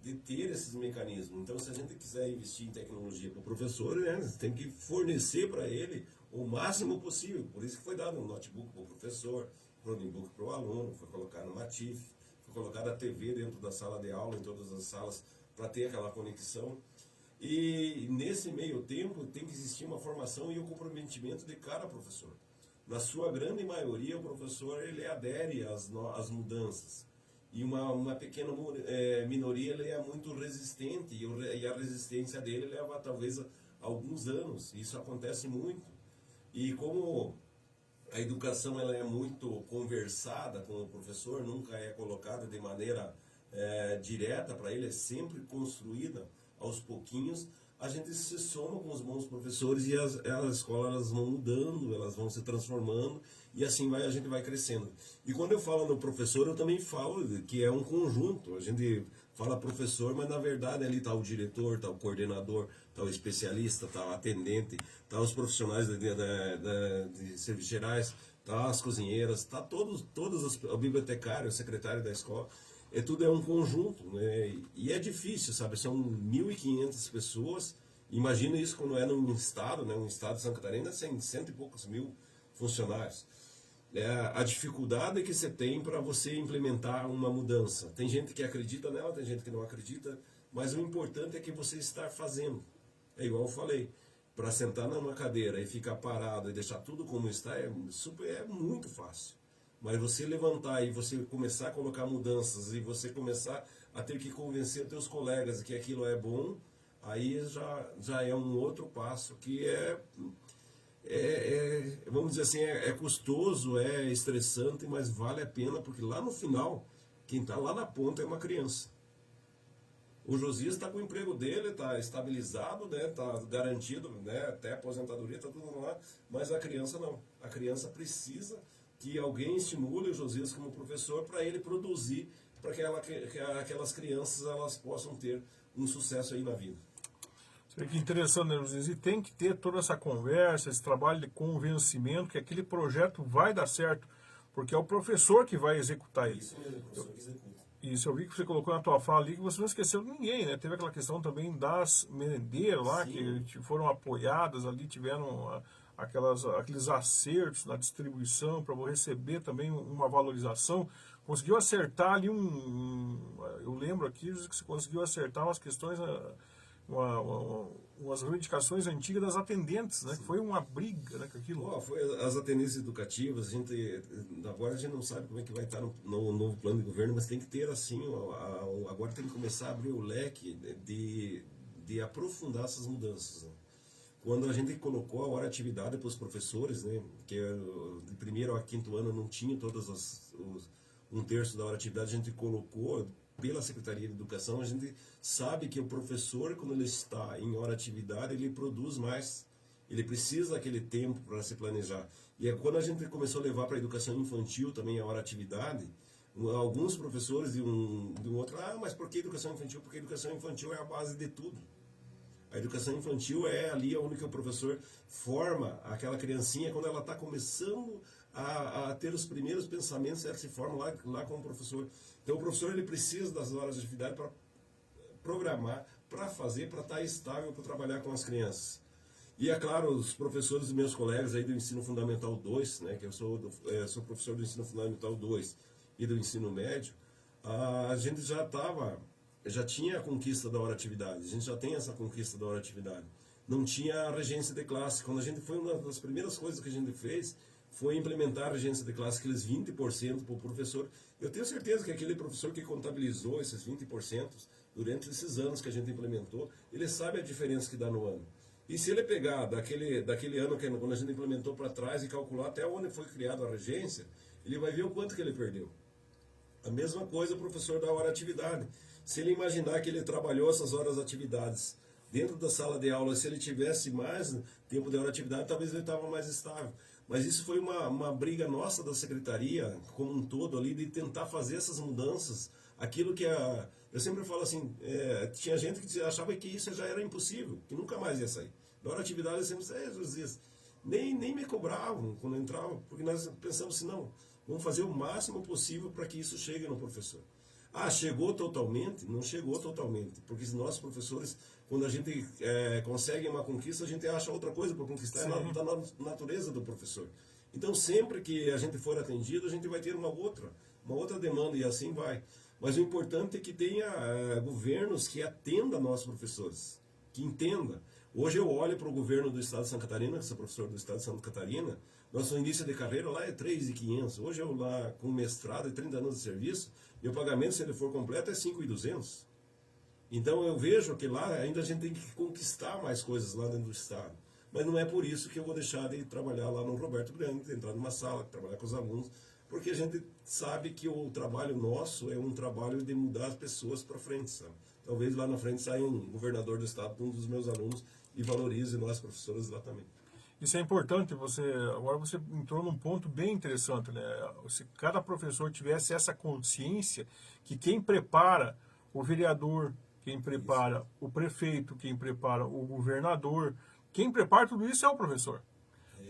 B: de ter esses mecanismos. Então, se a gente quiser investir em tecnologia para o professor, né, tem que fornecer para ele o máximo possível. Por isso que foi dado um notebook para o professor, Chromebook para o aluno, foi colocado uma TIF, foi colocada a TV dentro da sala de aula, em todas as salas, para ter aquela conexão. E nesse meio tempo tem que existir uma formação e um comprometimento de cada professor. Na sua grande maioria, o professor ele adere às mudanças. E uma pequena minoria ele é muito resistente, e a resistência dele leva talvez alguns anos. Isso acontece muito. E como a educação ela é muito conversada com o professor, nunca é colocada de maneira direta para ele, é sempre construída aos pouquinhos, a gente se soma com os bons professores e as escolas elas vão mudando, elas vão se transformando e assim a gente vai crescendo. E quando eu falo no professor, eu também falo que é um conjunto. A gente fala professor, mas na verdade ali está o diretor, está o coordenador, está o especialista, está o atendente, está os profissionais de serviços gerais, está as cozinheiras, está o bibliotecário, o secretário da escola. Tudo é um conjunto, né? E é difícil, sabe? São 1.500 pessoas. Imagina isso quando é num estado, né? Um estado de Santa Catarina tem 100 e poucos mil funcionários. A dificuldade que você tem para você implementar uma mudança. Tem gente que acredita nela, tem gente que não acredita, mas o importante é que você está fazendo. É igual eu falei, para sentar numa cadeira e ficar parado e deixar tudo como está é muito fácil. Mas você levantar e você começar a colocar mudanças e você começar a ter que convencer os teus colegas que aquilo é bom, aí já é um outro passo que vamos dizer assim, é custoso, é estressante, mas vale a pena, porque lá no final, quem está lá na ponta é uma criança. O Josias está com o emprego dele, está estabilizado, né, está garantido, né, até a aposentadoria, está tudo lá, mas a criança não. A criança precisa que alguém estimule o Josias como professor para ele produzir, para que aquelas crianças elas possam ter um sucesso aí na vida.
A: Que interessante, né, Josias? E tem que ter toda essa conversa, esse trabalho de convencimento que aquele projeto vai dar certo, porque é o professor que vai executar ele.
B: Isso mesmo, o professor que executa.
A: Isso, eu vi que você colocou na tua fala ali que você não esqueceu de ninguém, né? Teve aquela questão também das merendeiras lá,
B: Sim.
A: que foram apoiadas ali, tiveram aqueles acertos na distribuição para receber também uma valorização. Conseguiu acertar ali eu lembro aqui que você conseguiu acertar umas questões, umas reivindicações antigas das atendentes, né? Que foi uma briga, né, com aquilo.
B: Foi as atendências educativas, agora a gente não sabe como é que vai estar no novo plano de governo, mas tem que ter assim, agora tem que começar a abrir o leque de aprofundar essas mudanças, né? Quando a gente colocou a hora atividade para os professores, né, que de primeiro a quinto ano não tinha um terço da hora atividade, a gente colocou pela Secretaria de Educação. A gente sabe que o professor, quando ele está em hora atividade, ele produz mais, ele precisa daquele tempo para se planejar. E quando a gente começou a levar para a educação infantil também a hora atividade, alguns professores de um outro, mas por que educação infantil? Porque a educação infantil é a base de tudo. A educação infantil é ali onde que o professor forma aquela criancinha quando ela está começando a ter os primeiros pensamentos, ela se forma lá com o professor. Então o professor ele precisa das horas de atividade para programar, para fazer, para estar estável, para trabalhar com as crianças. E é claro, os professores, meus colegas aí do Ensino Fundamental 2, né, que eu sou professor do Ensino Fundamental 2 e do Ensino Médio, a gente já tinha a conquista da hora-atividade, a gente já tem essa conquista da hora-atividade. Não tinha a regência de classe. Quando a gente foi, uma das primeiras coisas que a gente fez foi implementar a regência de classe, aqueles 20% para o professor. Eu tenho certeza que aquele professor que contabilizou esses 20% durante esses anos que a gente implementou, ele sabe a diferença que dá no ano. E se ele pegar daquele ano, quando a gente implementou para trás, e calcular até onde foi criada a regência, ele vai ver o quanto que ele perdeu. A mesma coisa o professor da hora-atividade. Se ele imaginar que ele trabalhou essas horas-atividades dentro da sala de aula, se ele tivesse mais tempo de hora-atividade, talvez ele estava mais estável. Mas isso foi uma briga nossa da secretaria, como um todo ali, de tentar fazer essas mudanças. Aquilo que eu sempre falo assim, tinha gente que achava que isso já era impossível, que nunca mais ia sair. Da hora-atividade eu sempre dizia, nem me cobravam quando eu entrava, porque nós pensamos assim, não, vamos fazer o máximo possível para que isso chegue no professor. Ah, chegou totalmente? Não chegou totalmente, porque os nossos professores, quando a gente consegue uma conquista, a gente acha outra coisa para conquistar, está na natureza do professor. Então, sempre que a gente for atendido, a gente vai ter uma outra demanda, e assim vai. Mas o importante é que tenha governos que atendam nossos professores, que entenda. Hoje eu olho para o governo do Estado de Santa Catarina, que sou professor do Estado de Santa Catarina, nosso início de carreira lá é 3.500. Hoje eu lá com mestrado e 30 anos de serviço, meu pagamento, se ele for completo, é 5.200. Então eu vejo que lá ainda a gente tem que conquistar mais coisas lá dentro do Estado. Mas não é por isso que eu vou deixar de trabalhar lá no Roberto Brando, de entrar numa sala, trabalhar com os alunos, porque a gente sabe que o trabalho nosso é um trabalho de mudar as pessoas para frente, sabe? Talvez lá na frente saia um governador do estado, um dos meus alunos, e valorize nós professores lá também.
A: Isso é importante, agora você entrou num ponto bem interessante, né? Se cada professor tivesse essa consciência que quem prepara o vereador, quem prepara o prefeito, quem prepara o governador, quem prepara tudo isso é o professor.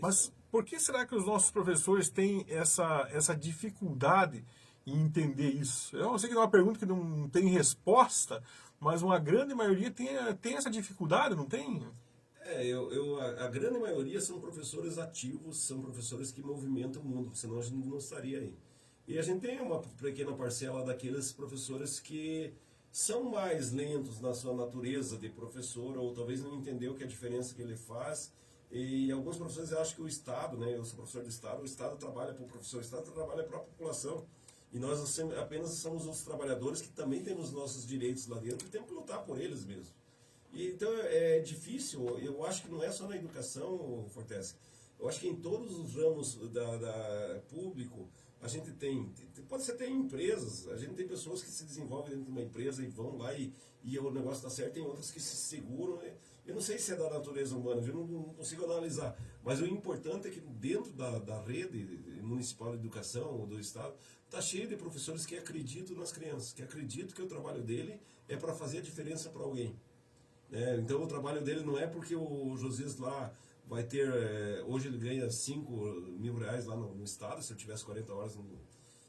A: Mas por que será que os nossos professores têm essa dificuldade em entender isso? Eu sei que é uma pergunta que não tem resposta, mas uma grande maioria tem essa dificuldade, não tem?
B: A grande maioria são professores ativos, são professores que movimentam o mundo, senão a gente não estaria aí. E a gente tem uma pequena parcela daqueles professores que são mais lentos na sua natureza de professor, ou talvez não entendeu que a diferença que ele faz. E alguns professores acham que o Estado, né, eu sou professor do Estado, o Estado trabalha para o professor, o Estado trabalha para a população. E nós apenas somos os trabalhadores que também temos nossos direitos lá dentro e temos que lutar por eles mesmo. E, então é difícil, eu acho que não é só na educação, Fortes, eu acho que em todos os ramos público a gente pode ser até em empresas, a gente tem pessoas que se desenvolvem dentro de uma empresa e vão lá e o negócio está certo, tem outras que se seguram, né? Eu não sei se é da natureza humana, eu não consigo analisar, mas o importante é que dentro da rede municipal de educação ou do Estado, está cheio de professores que acreditam nas crianças, que acreditam que o trabalho dele é para fazer a diferença para alguém. Então o trabalho dele não é porque o Josias lá vai ter, hoje ele ganha 5 mil reais lá no Estado, se eu tivesse 40 horas,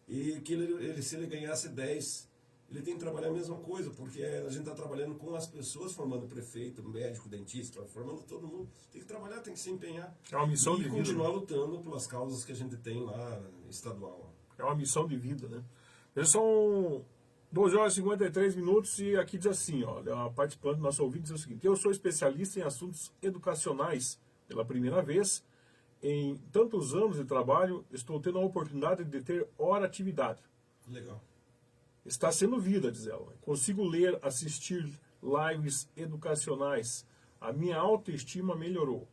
B: e que se ele ganhasse 10, ele tem que trabalhar a mesma coisa, porque a gente está trabalhando com as pessoas, formando prefeito, médico, dentista, formando todo mundo, tem que trabalhar, tem que se empenhar.
A: É uma missão de vida.
B: E continuar lutando pelas causas que a gente tem lá estadual.
A: É uma missão de vida, né? Eles são 12 horas e 53 minutos e aqui diz assim, ó, a participante, nosso ouvinte, diz o seguinte: eu sou especialista em assuntos educacionais. Pela primeira vez, em tantos anos de trabalho, estou tendo a oportunidade de ter hora-atividade.
B: Legal.
A: Está sendo vida, diz ela. Consigo ler, assistir lives educacionais. A minha autoestima melhorou.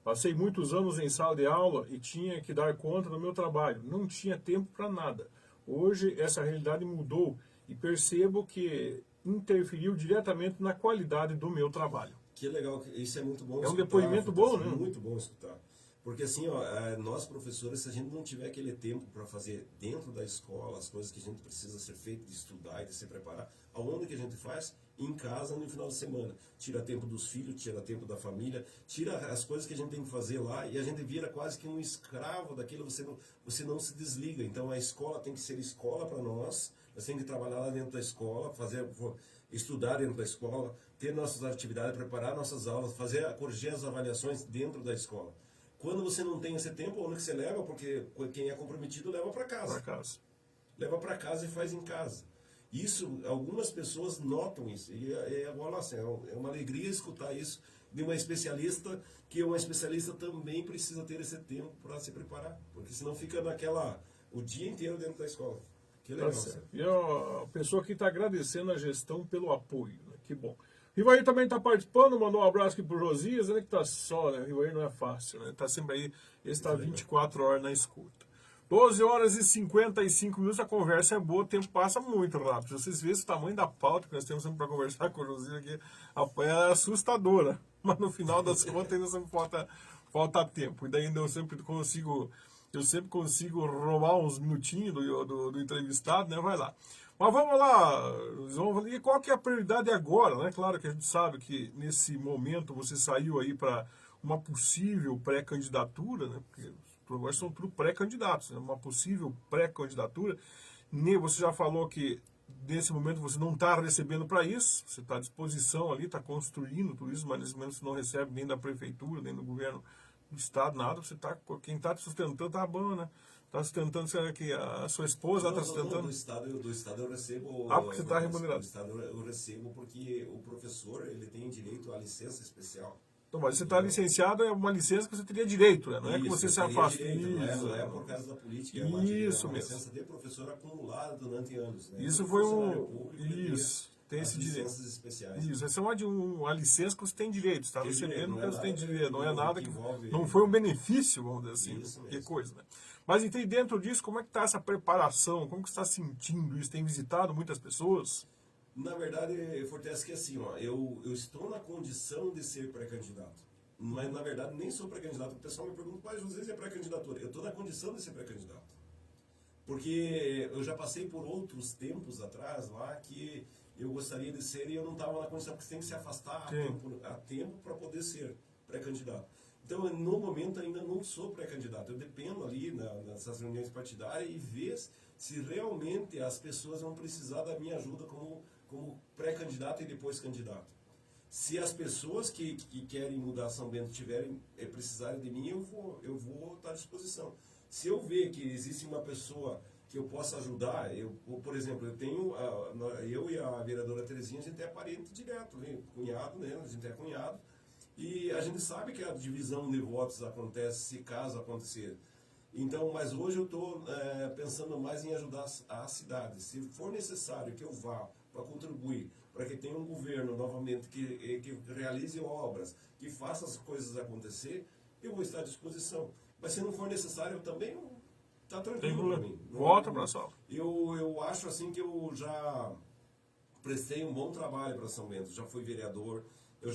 A: Passei muitos anos em sala de aula e tinha que dar conta do meu trabalho. Não tinha tempo para nada. Hoje, essa realidade mudou e percebo que interferiu diretamente na qualidade do meu trabalho.
B: Que legal, isso é muito bom
A: escutar. É um depoimento bom, né?
B: Muito bom escutar. Porque assim, ó, nós professores, se a gente não tiver aquele tempo para fazer dentro da escola as coisas que a gente precisa ser feito, de estudar e de se preparar, aonde que a gente faz? Em casa no final de semana. Tira tempo dos filhos, tira tempo da família, tira as coisas que a gente tem que fazer lá e a gente vira quase que um escravo daquilo, você não se desliga. Então a escola tem que ser escola para nós temos que trabalhar lá dentro da escola, estudar dentro da escola, ter nossas atividades, preparar nossas aulas, corrigir as avaliações dentro da escola. Quando você não tem esse tempo, onde que você leva? Porque quem é comprometido leva para casa. Leva para casa e faz em casa. Isso, algumas pessoas notam isso. E agora, assim, é uma alegria escutar isso de uma especialista, que uma especialista também precisa ter esse tempo para se preparar. Porque senão fica o dia inteiro dentro da escola. Que legal.
A: E a pessoa que está agradecendo a gestão pelo apoio, né? Que bom. Rivair também está participando, mandou um abraço aqui pro Josias, ele que está só, né? Rivair não é fácil, né? Está sempre aí, ele está 24 horas na escuta. 12 horas e 55 minutos, a conversa é boa, o tempo passa muito rápido. Vocês veem o tamanho da pauta que nós temos sempre para conversar com o Josias aqui, é assustadora, mas no final das contas ainda sempre falta tempo. E daí ainda eu sempre consigo roubar uns minutinhos do entrevistado, né? Vai lá. Mas vamos lá, e qual que é a prioridade agora, né? Claro que a gente sabe que nesse momento você saiu aí para uma possível pré-candidatura, né? Porque agora são tudo pré-candidatos, né? Uma possível pré-candidatura. Você já falou que nesse momento você não está recebendo para isso, você está à disposição ali, está construindo tudo isso, mas nesse momento você não recebe nem da prefeitura, nem do governo do estado, nada. Quem está te sustentando está bom, né? Está sustentando, será que a sua esposa está sustentando?
B: Do estado eu recebo.
A: Porque você está remunerado.
B: Do estado eu recebo porque o professor ele tem direito à licença especial.
A: Então, mas você está licenciado, é uma licença que você teria direito, né? Não é que você se afasta.
B: Não é por causa da política, é uma licença de professor acumulada durante anos. Né?
A: Isso foi Isso. Tem esse direito.
B: Licenças especiais.
A: Isso, essa é uma licença que você tem direito, está recebendo porque você tem direito, não é nada que
B: envolve.
A: Não foi um benefício, vamos dizer assim,
B: Isso
A: que
B: mesmo.
A: coisa, né? Mas então, dentro disso, como é que está essa preparação? Como que você está sentindo isso? Tem visitado muitas pessoas?
B: Na verdade, Fortes, que assim, ó, eu estou na condição de ser pré-candidato. Mas, na verdade, nem sou pré-candidato. O pessoal me pergunta, mas José é pré-candidatura. Eu estou na condição de ser pré-candidato. Porque eu já passei por outros tempos atrás lá que eu gostaria de ser e eu não estava na condição, porque você tem que se afastar a tempo para poder ser pré-candidato. Então, no momento, ainda não sou pré-candidato. Eu dependo ali nessas reuniões partidárias e ver se realmente as pessoas vão precisar da minha ajuda como pré-candidato e depois candidato. Se as pessoas que querem mudar São Bento precisarem de mim, eu vou estar à disposição. Se eu ver que existe uma pessoa que eu possa ajudar, por exemplo, eu e a vereadora Terezinha, a gente é parente direto, né? Cunhado, né? A gente é cunhado. E a gente sabe que a divisão de votos acontece se caso acontecer. Então, mas hoje eu estou pensando mais em ajudar a cidade. Se for necessário que eu vá para contribuir, para que tenha um governo novamente que realize obras, que faça as coisas acontecer, eu vou estar à disposição. Mas se não for necessário, eu também está tranquilo para mim.
A: Volta para a sala.
B: Eu acho assim que eu já prestei um bom trabalho para São Bento. Já fui vereador, eu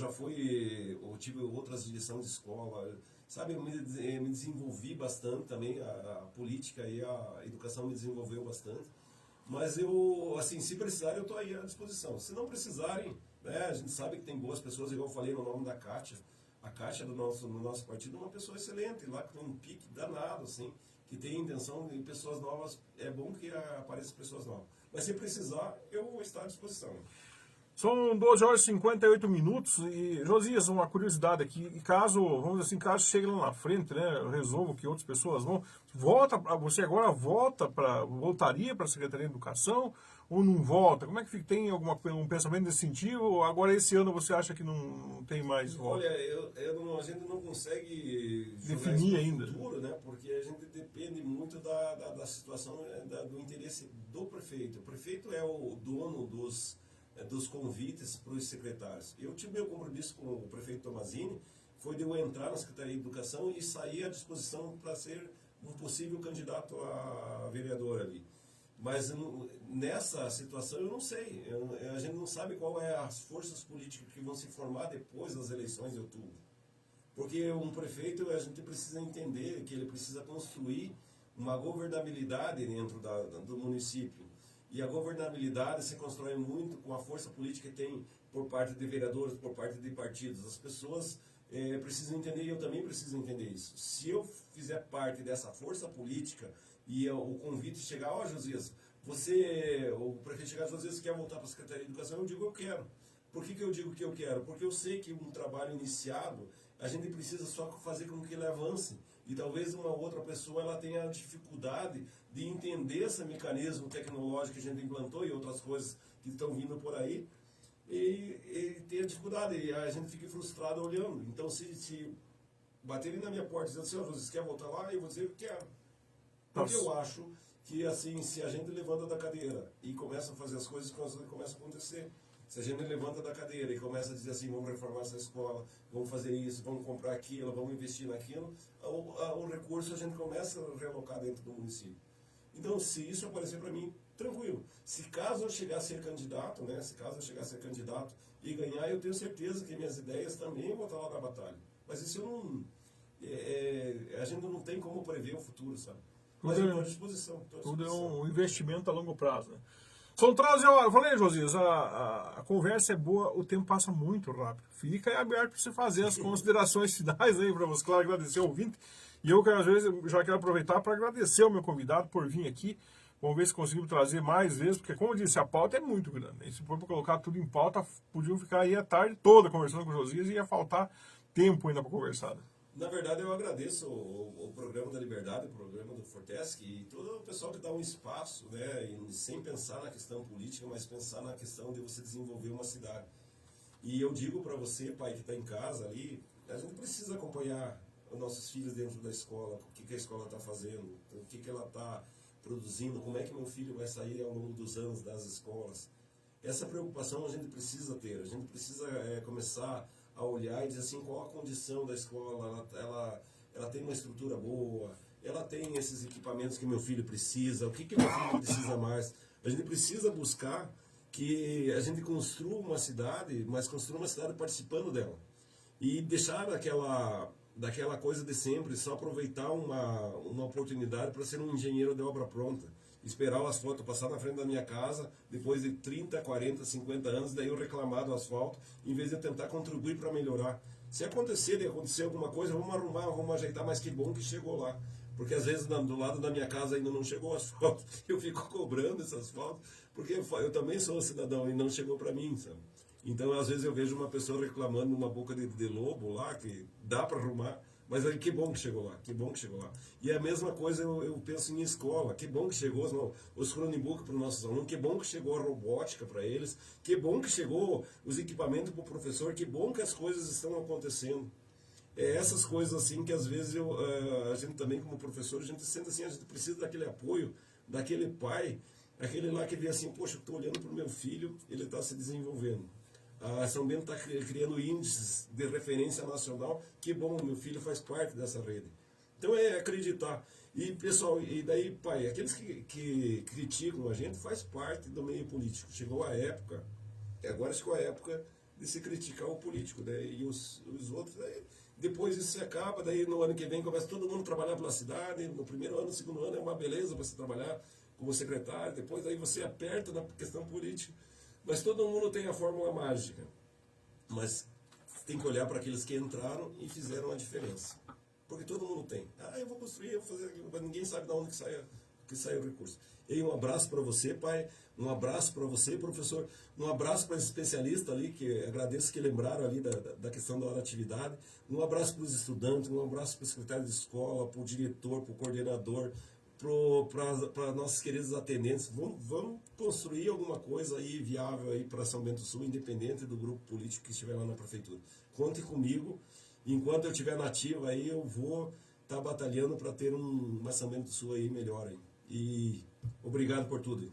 B: tive outras direções de escola, sabe, eu me desenvolvi bastante também, a política e a educação me desenvolveu bastante, mas assim, se precisarem eu estou aí à disposição. Se não precisarem, né, a gente sabe que tem boas pessoas, igual eu falei no nome da Kátia. A Kátia do nosso partido é uma pessoa excelente, lá com um pique danado, assim, que tem intenção de pessoas novas, é bom que apareçam pessoas novas. Mas se precisar, eu vou estar à disposição.
A: São 12 horas e 58 minutos e, Josias, uma curiosidade aqui, vamos dizer assim, caso chegue lá na frente, né, eu resolvo que outras pessoas vão, você agora voltaria para a Secretaria de Educação ou não volta? Como é que fica? Tem um pensamento nesse sentido ou agora esse ano você acha que não tem mais volta?
B: Olha, a gente não consegue
A: definir ainda,
B: futuro, né, porque a gente depende muito da situação, do interesse do prefeito. O prefeito é o dono dos convites para os secretários. Eu tive meu compromisso com o prefeito Tomazini, foi de eu entrar na Secretaria de Educação e sair à disposição para ser um possível candidato a vereador ali. Mas nessa situação eu não sei, a gente não sabe qual é as forças políticas que vão se formar depois das eleições de outubro. Porque um prefeito, a gente precisa entender que ele precisa construir uma governabilidade dentro do município. E a governabilidade se constrói muito com a força política que tem por parte de vereadores, por parte de partidos. As pessoas precisam entender, e eu também preciso entender isso. Se eu fizer parte dessa força política e o convite chegar, ó Josias, o prefeito chegar, Josias, quer voltar para a Secretaria de Educação? Eu digo, eu quero. Por que eu digo que eu quero? Porque eu sei que um trabalho iniciado, a gente precisa só fazer com que ele avance. E talvez uma outra pessoa ela tenha dificuldade de entender esse mecanismo tecnológico que a gente implantou e outras coisas que estão vindo por aí, e tenha dificuldade, e a gente fica frustrado olhando. Então, se baterem na minha porta dizendo, senhor, você quer voltar lá? Eu vou dizer que quero. Porque eu acho que, assim, se a gente levanta da cadeira e começa a fazer as coisas começam a acontecer. Se a gente levanta da cadeira e começa a dizer assim, vamos reformar essa escola, vamos fazer isso, vamos comprar aquilo, vamos investir naquilo, o recurso a gente começa a realocar dentro do município. Então, se isso aparecer para mim, tranquilo. Se caso eu chegar a ser candidato, né, e ganhar, eu tenho certeza que minhas ideias também vão estar lá na batalha. Mas isso eu não... a gente não tem como prever o futuro, sabe? Mas eu estou à disposição.
A: Tudo é um investimento a longo prazo, né? São 13 horas. Eu falei, Josias, a conversa é boa, o tempo passa muito rápido. Fica aí aberto para você fazer as considerações finais aí, para você, claro, agradecer ao ouvinte. E eu, às vezes, já quero aproveitar para agradecer ao meu convidado por vir aqui. Vamos ver se conseguimos trazer mais vezes, porque, como eu disse, a pauta é muito grande. E se for para colocar tudo em pauta, podiam ficar aí a tarde toda conversando com o Josias e ia faltar tempo ainda para conversar.
B: Na verdade, eu agradeço o programa da Liberdade, o programa do Fortesc e todo o pessoal que dá um espaço, né, e sem pensar na questão política, mas pensar na questão de você desenvolver uma cidade. E eu digo para você, pai, que está em casa ali, a gente precisa acompanhar os nossos filhos dentro da escola, o que a escola está fazendo, o que ela está produzindo, como é que meu filho vai sair ao longo dos anos das escolas. Essa preocupação a gente precisa ter, a gente precisa começar a olhar e dizer assim, qual a condição da escola, ela tem uma estrutura boa, ela tem esses equipamentos que meu filho precisa, o que meu filho precisa mais. A gente precisa buscar que a gente construa uma cidade, mas construa uma cidade participando dela. E deixar daquela coisa de sempre, só aproveitar uma oportunidade para ser um engenheiro de obra pronta. Esperar o asfalto passar na frente da minha casa, depois de 30, 40, 50 anos, daí eu reclamar do asfalto, em vez de tentar contribuir para melhorar. Se acontecer alguma coisa, vamos arrumar, vamos ajeitar, mas que bom que chegou lá. Porque às vezes do lado da minha casa ainda não chegou o asfalto, eu fico cobrando esse asfalto, porque eu também sou cidadão e não chegou para mim, sabe? Então às vezes eu vejo uma pessoa reclamando numa boca de lobo lá, que dá para arrumar, mas aí, que bom que chegou lá, que bom que chegou lá. E a mesma coisa eu penso em escola, que bom que chegou os Chromebook para os nossos alunos, que bom que chegou a robótica para eles, que bom que chegou os equipamentos para o professor, que bom que as coisas estão acontecendo. Essas coisas assim que às vezes a gente também como professor, a gente sente assim, a gente precisa daquele apoio, daquele pai, aquele lá que vê assim, poxa, eu estou olhando para o meu filho, ele está se desenvolvendo. A São Bento está criando índices de referência nacional. Que bom, meu filho faz parte dessa rede. Então é acreditar. E pessoal, e daí, pai, aqueles que criticam a gente faz parte do meio político. Chegou a época, agora chegou a época de se criticar o político, né? E os outros, depois isso se acaba, daí no ano que vem começa todo mundo a trabalhar pela cidade. No primeiro ano, no segundo ano é uma beleza para você trabalhar como secretário. Depois aí você aperta na questão política. Mas todo mundo tem a fórmula mágica. Mas tem que olhar para aqueles que entraram e fizeram a diferença. Porque todo mundo tem. Eu vou construir, eu vou fazer aquilo, mas ninguém sabe de onde que sai o recurso. E um abraço para você, pai. Um abraço para você, professor. Um abraço para esse especialista ali, que agradeço que lembraram ali da questão da atividade. Um abraço para os estudantes, um abraço para o secretário de escola, para o diretor, para o coordenador, para nossos queridos atendentes. Vamos construir alguma coisa aí viável aí para São Bento do Sul, independente do grupo político que estiver lá na prefeitura. Conte comigo. Enquanto eu estiver nativo aí, eu vou estar batalhando para ter uma São Bento do Sul aí melhor aí. E obrigado por tudo.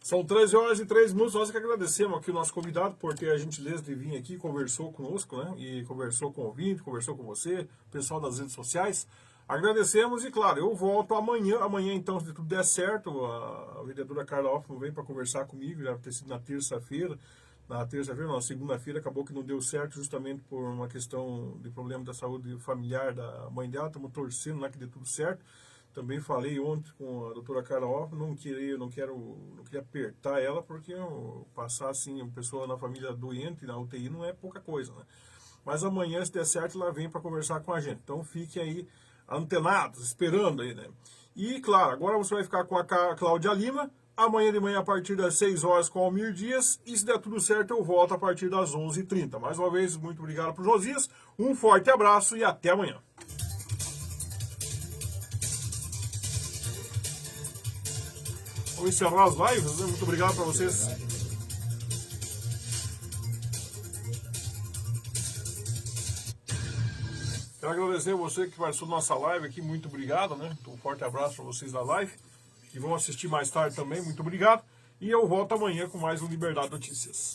A: São 13 horas e 3 minutos. Nós que agradecemos aqui o nosso convidado por ter a gentileza de vir aqui, conversou conosco, né? E conversou com o ouvinte, conversou com você, pessoal das redes sociais. Agradecemos e, claro, eu volto amanhã. Amanhã, então, se tudo der certo, a vereadora Carla Hoffmann vem para conversar comigo, já ter sido na terça-feira. na terça-feira, na segunda-feira, acabou que não deu certo justamente por uma questão de problema da saúde familiar da mãe dela. Estamos torcendo lá que dê tudo certo. Também falei ontem com a doutora Carla Hoff, não queria apertar ela, porque passar assim, uma pessoa na família doente, na UTI, não é pouca coisa, né? Mas amanhã, se der certo, ela vem para conversar com a gente. Então fiquem aí antenados, esperando aí, né? E, claro, agora você vai ficar com a Cláudia Lima, amanhã de manhã a partir das 6 horas com o Almir Dias, e se der tudo certo eu volto a partir das 11h30. Mais uma vez, muito obrigado pro Josias, um forte abraço e até amanhã. Vamos encerrar as lives, né? Muito obrigado para vocês. Quero agradecer a você que participou da nossa live aqui, muito obrigado, né? Um forte abraço para vocês da live, que vão assistir mais tarde também, muito obrigado. E eu volto amanhã com mais um Liberdade Notícias.